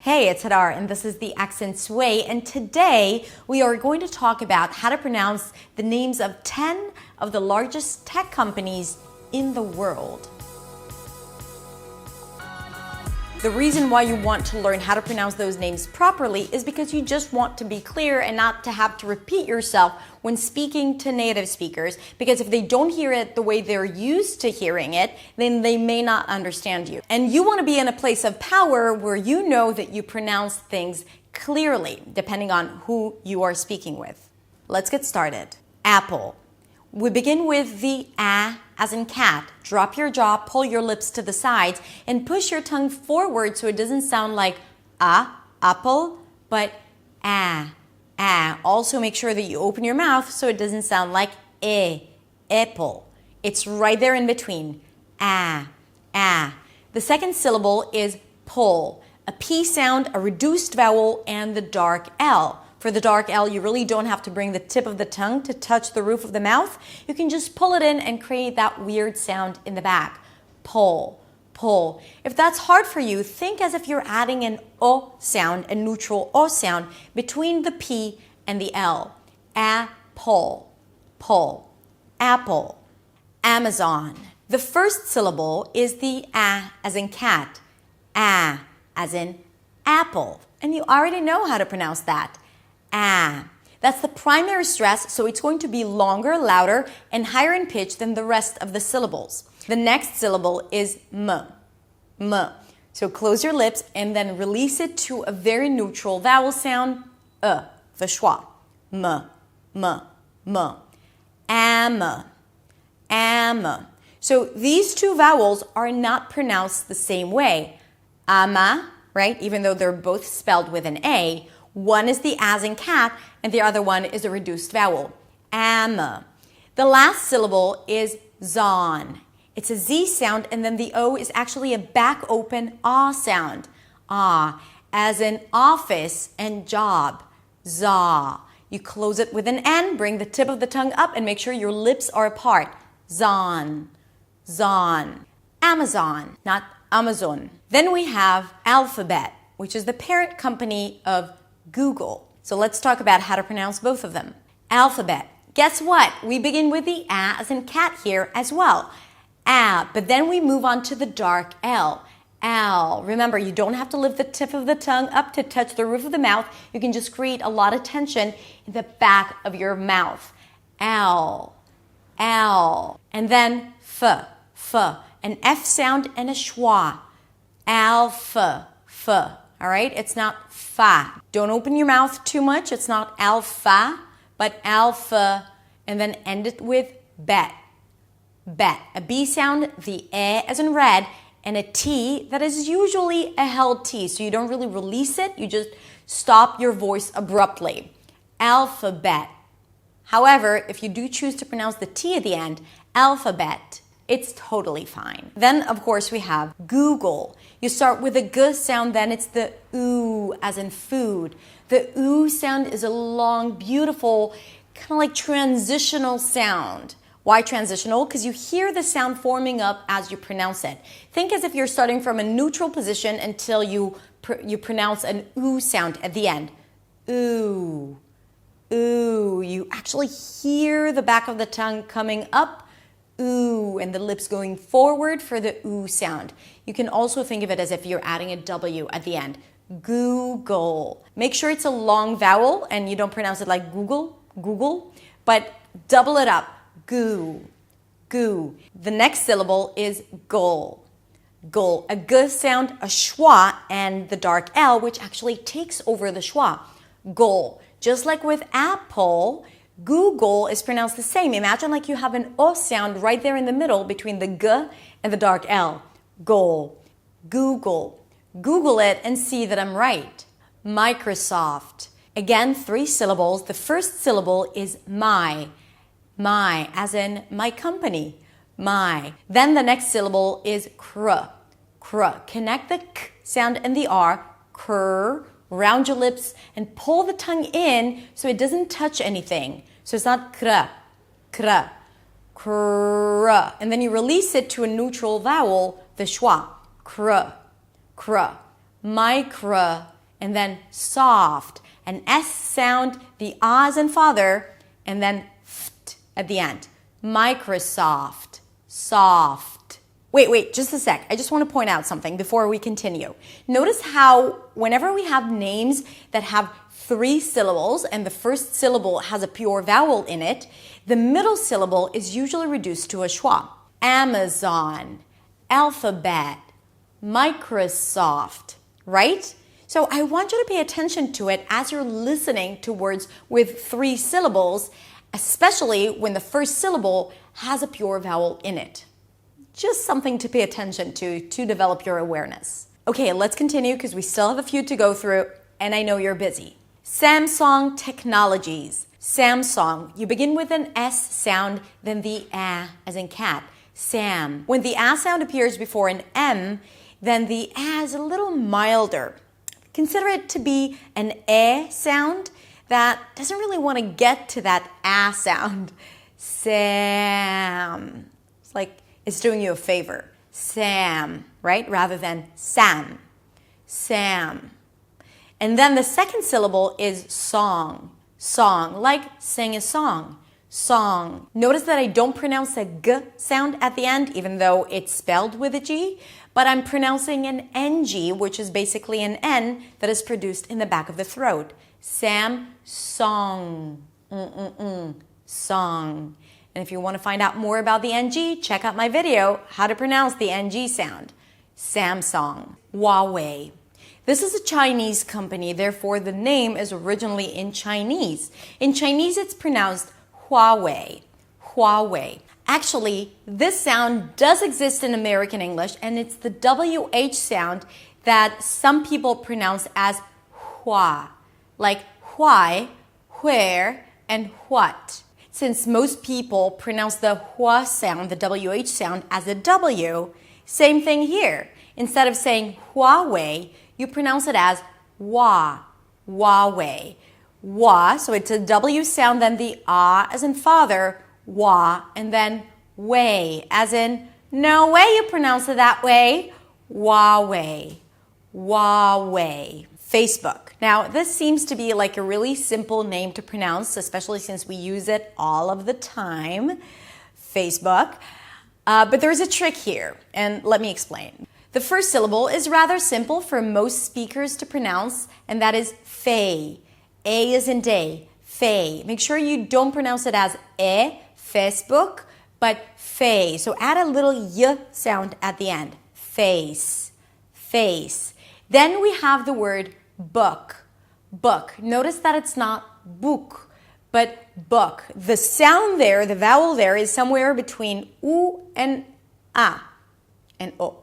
Hey, it's Hadar, and this is the Accent Sway, and today we are going to talk about how to pronounce the names of 10 of the largest tech companies in the world. The reason why you want to learn how to pronounce those names properly is because you just want to be clear and not to have to repeat yourself when speaking to native speakers, because if they don't hear it the way they're used to hearing it, then they may not understand you. And you want to be in a place of power where you know that you pronounce things clearly, depending on who you are speaking with. Let's get started. Apple. We begin with the A as in cat. Drop your jaw, pull your lips to the sides, and push your tongue forward so it doesn't sound like apple, but a. Also make sure that you open your mouth so it doesn't sound like apple. It's right there in between. A. The second syllable is pull. A P sound, a reduced vowel, and the dark L. For the dark L, you really don't have to bring the tip of the tongue to touch the roof of the mouth. You can just pull it in and create that weird sound in the back. Pull. If that's hard for you, think as if you're adding an O sound, a neutral O sound, between the P and the L. Apple. Apple. Amazon. The first syllable is the A as in cat. A as in apple. And you already know how to pronounce that. That's the primary stress, so it's going to be longer, louder, and higher in pitch than the rest of the syllables. The next syllable is M. So close your lips and then release it to a very neutral vowel sound, the schwa. Am. So these two vowels are not pronounced the same way. Ama, right? Even though they're both spelled with an A, one is the as in cat, and the other one is a reduced vowel. Am. The last syllable is zon. It's a Z sound, and then the O is actually a back open ah sound. As in office and job. Za. You close it with an N, bring the tip of the tongue up, and make sure your lips are apart. Zon. Amazon, not Amazon. Then we have Alphabet, which is the parent company of Google. So let's talk about how to pronounce both of them. Alphabet. Guess what? We begin with the A as in cat here as well. But then we move on to the dark L. Al. Remember, you don't have to lift the tip of the tongue up to touch the roof of the mouth. You can just create a lot of tension in the back of your mouth. Al. And then F. An F sound and a schwa. Alpha. All right? It's not fa. Don't open your mouth too much. It's not alpha, but alpha, and then end it with bet. A B sound, the E as in red, and a T that is usually a held T. So you don't really release it. You just stop your voice abruptly. Alphabet. However, if you do choose to pronounce the T at the end, alphabet, it's totally fine. Then, of course, we have Google. You start with a G sound, then it's the oo as in food. The oo sound is a long, beautiful, kind of like transitional sound. Why transitional? Because you hear the sound forming up as you pronounce it. Think as if you're starting from a neutral position until you pronounce an oo sound at the end. Ooh. You actually hear the back of the tongue coming up. Ooh, and the lips going forward for the ooh sound. You can also think of it as if you're adding a W at the end. Google. Make sure it's a long vowel and you don't pronounce it like Google, but double it up. Goo. The next syllable is goal. A G sound, a schwa, and the dark L, which actually takes over the schwa. Goal. Just like with apple, Google is pronounced the same. Imagine like you have an O sound right there in the middle between the G and the dark L. Goal. Google. Google it and see that I'm right. Microsoft. Again, 3 syllables. The first syllable is my, as in my company. My. Then the next syllable is cr. Connect the k sound and the R. Cr. Round your lips and pull the tongue in so it doesn't touch anything. So it's not kra. And then you release it to a neutral vowel, the schwa. Cr. micro, and then soft. An S sound, the ah as in father, and then ft at the end. Microsoft, soft. Wait, just a sec. I just want to point out something before we continue. Notice how whenever we have names that have 3 syllables and the first syllable has a pure vowel in it, the middle syllable is usually reduced to a schwa. Amazon, Alphabet, Microsoft, right? So I want you to pay attention to it as you're listening to words with 3 syllables, especially when the first syllable has a pure vowel in it. Just something to pay attention to develop your awareness. Okay, let's continue because we still have a few to go through and I know you're busy. Samsung Technologies. Samsung. You begin with an S sound, then the A as in cat. Sam. When the A sound appears before an M, then the A is a little milder. Consider it to be an E sound that doesn't really want to get to that A sound. Sam. It's like it's doing you a favor. Sam, right? Rather than Sam. Sam. And then the second syllable is song. Song, like sing a song. Song. Notice that I don't pronounce a G sound at the end, even though it's spelled with a G, but I'm pronouncing an NG, which is basically an N that is produced in the back of the throat. Sam, song. Song. And if you want to find out more about the NG, check out my video, how to pronounce the NG sound. Samsung. Huawei. This is a Chinese company, therefore the name is originally in Chinese. In Chinese, it's pronounced Huawei. Huawei. Actually, this sound does exist in American English, and it's the WH sound that some people pronounce as hua, like why, where, and what. Since most people pronounce the hua sound, the WH sound, as a W, same thing here. Instead of saying Huawei, you pronounce it as wa, Huawei. Wa, so it's a W sound, then the ah as in father, wa, and then way, as in no way you pronounce it that way, Huawei, Huawei. Facebook. Now, this seems to be like a really simple name to pronounce, especially since we use it all of the time, Facebook. But there's a trick here, and let me explain. The first syllable is rather simple for most speakers to pronounce, and that is fei. A is in day, fei. Make sure you don't pronounce it as Facebook, but fei. So add a little y sound at the end. Face, face. Then we have the word book, book. Notice that it's not book, but book. The sound there, the vowel there is somewhere between u and a and o.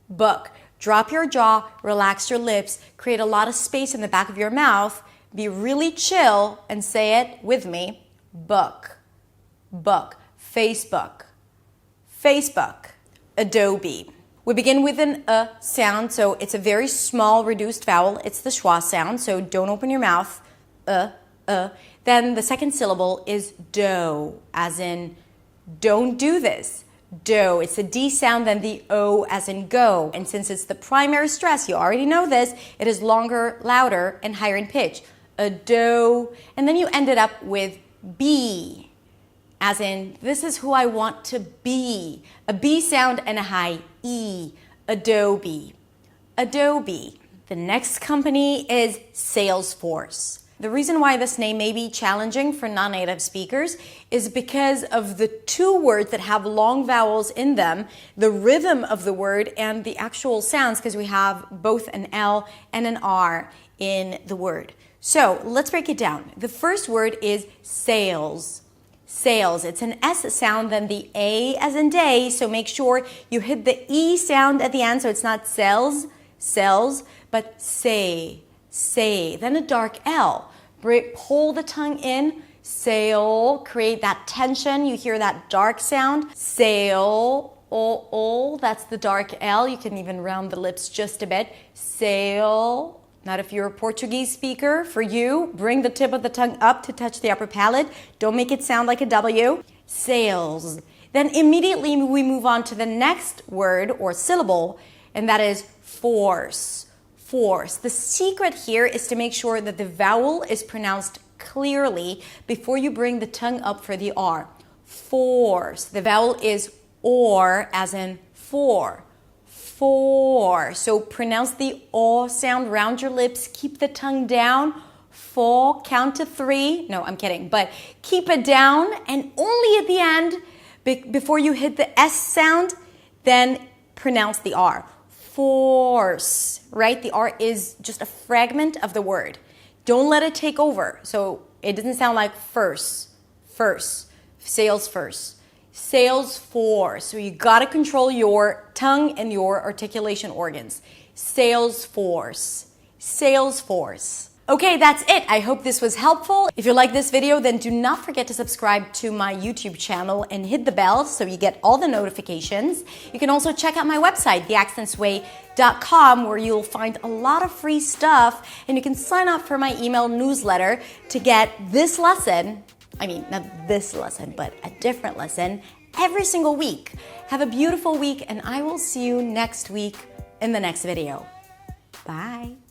Book. Drop your jaw, relax your lips, create a lot of space in the back of your mouth, be really chill and say it with me. Book, book. Facebook, Facebook. Adobe. We begin with an sound, so it's a very small reduced vowel. It's the schwa sound, so don't open your mouth. Then the second syllable is do, as in don't do this. Do. It's a D sound, then the O as in go. And since it's the primary stress, you already know this, it is longer, louder, and higher in pitch. A do. And then you ended up with be, as in this is who I want to be. A B sound and a high E. Adobe. Adobe. The next company is Salesforce. The reason why this name may be challenging for non-native speakers is because of the 2 words that have long vowels in them, the rhythm of the word, and the actual sounds, because we have both an L and an R in the word. So let's break it down. The first word is sales. Sales. It's an S sound, then the A as in day, so make sure you hit the E sound at the end, so it's not sells, sells, but say, say. Then a dark L. Pull the tongue in, sail, create that tension. You hear that dark sound. Sail, that's the dark L. You can even round the lips just a bit. Sail. Not if you're a Portuguese speaker. For you, bring the tip of the tongue up to touch the upper palate. Don't make it sound like a W. Sales. Then immediately we move on to the next word or syllable, and that is force. force. The secret here is to make sure that the vowel is pronounced clearly before you bring the tongue up for the R. Force. The vowel is or, as in for. For. So pronounce the O sound, round your lips, keep the tongue down. For, count to 3. No, I'm kidding, but keep it down, and only at the end, before you hit the S sound, then pronounce the R. Force, right? The R is just a fragment of the word. Don't let it take over. So it doesn't sound like first, Salesforce, Salesforce. So you gotta control your tongue and your articulation organs. Salesforce, Salesforce. Okay, that's it. I hope this was helpful. If you like this video, then do not forget to subscribe to my YouTube channel and hit the bell so you get all the notifications. You can also check out my website, theaccentsway.com, where you'll find a lot of free stuff, and you can sign up for my email newsletter to get this lesson, I mean, not this lesson, but a different lesson every single week. Have a beautiful week, and I will see you next week in the next video. Bye.